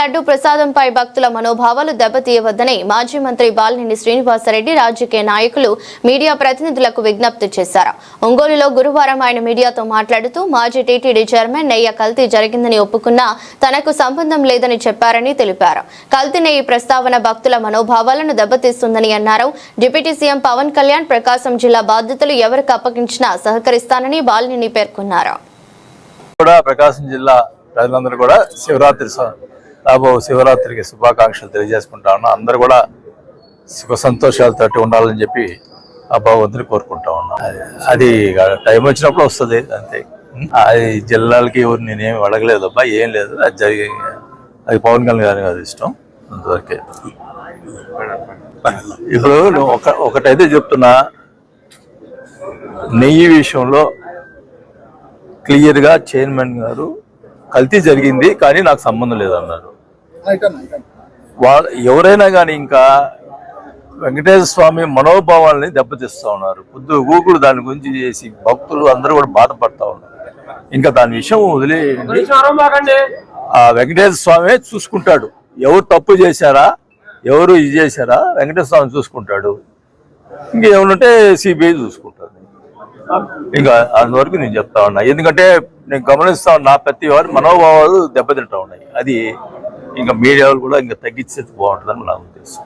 లడ్డు ప్రసాదంపై భక్తుల మనోభావాలు దెబ్బతీయవద్దని మాజీ మంత్రి బాలినేని శ్రీనివాసరెడ్డి రాజకీయ నాయకులు మీడియా ప్రతినిధులకు విజ్ఞప్తి చేశారు. ఒంగోలులో గురువారం ఆయన మీడియాతో మాట్లాడుతూ మాజీ టీటీడీ చైర్మన్ నెయ్యి కల్తీ జరిగిందని ఒప్పుకున్నా తనకు సంబంధం లేదని చెప్పారని తెలిపారు. కల్తీ నెయ్యి ప్రస్తావన భక్తుల మనోభావాలను దెబ్బతీస్తుందని అన్నారు. డిప్యూటీ సీఎం పవన్ కళ్యాణ్ ప్రకాశం జిల్లా బాధ్యతలు ఎవరికి అప్పగించినా సహకరిస్తానని బాలినేని పేర్కొన్నారు. ప్రకాశం జిల్లా ప్రజలందరూ కూడా శివరాత్రికి శుభాకాంక్షలు తెలియజేసుకుంటా ఉన్నా. అందరూ కూడా సుఖ సంతోషాలతో ఉండాలని చెప్పి ఆ భగవంతుని కోరుకుంటా ఉన్నా. అది టైం వచ్చినప్పుడు వస్తుంది అంతే. అది జిల్లాలకి ఎవరు నేనేమి అడగలేదు అబ్బా, ఏం లేదు. అది పవన్ కళ్యాణ్ గారి ఇష్టం అంతవరకే. ఇప్పుడు ఒకటైతే చెప్తున్నా, నెయ్యి విషయంలో క్లియర్గా చైర్మన్ గారు కల్తీ జరిగింది కానీ నాకు సంబంధం లేదన్నారు. ఎవరైనా కానీ ఇంకా వెంకటేశ్వర స్వామి మనోభావాలని దెబ్బతీస్తూ ఉన్నారు. గూగుల్ దాని గురించి చేసి భక్తులు అందరూ కూడా బాధపడతా ఉన్నారు. ఇంకా దాని విషయం వదిలేయండి. ఆ వెంకటేశ్వర స్వామి చూసుకుంటాడు. ఎవరు తప్పు చేశారా, ఎవరు ఇది చేశారా, వెంకటేశ్వర స్వామి చూసుకుంటాడు. ఇంకేమనుంటే సిబిఐ చూసుకుంటాడు. ఇంకా అందువరకు నేను చెప్తా ఉన్నా. ఎందుకంటే నేను గమనిస్తా ఉన్నా, ప్రతి వారి మనోభావాలు దెబ్బతింటా ఉన్నాయి. అది ఇంకా మీడియా కూడా ఇంకా తగ్గించేది బాగుంటుందని నా ఉద్దేశం.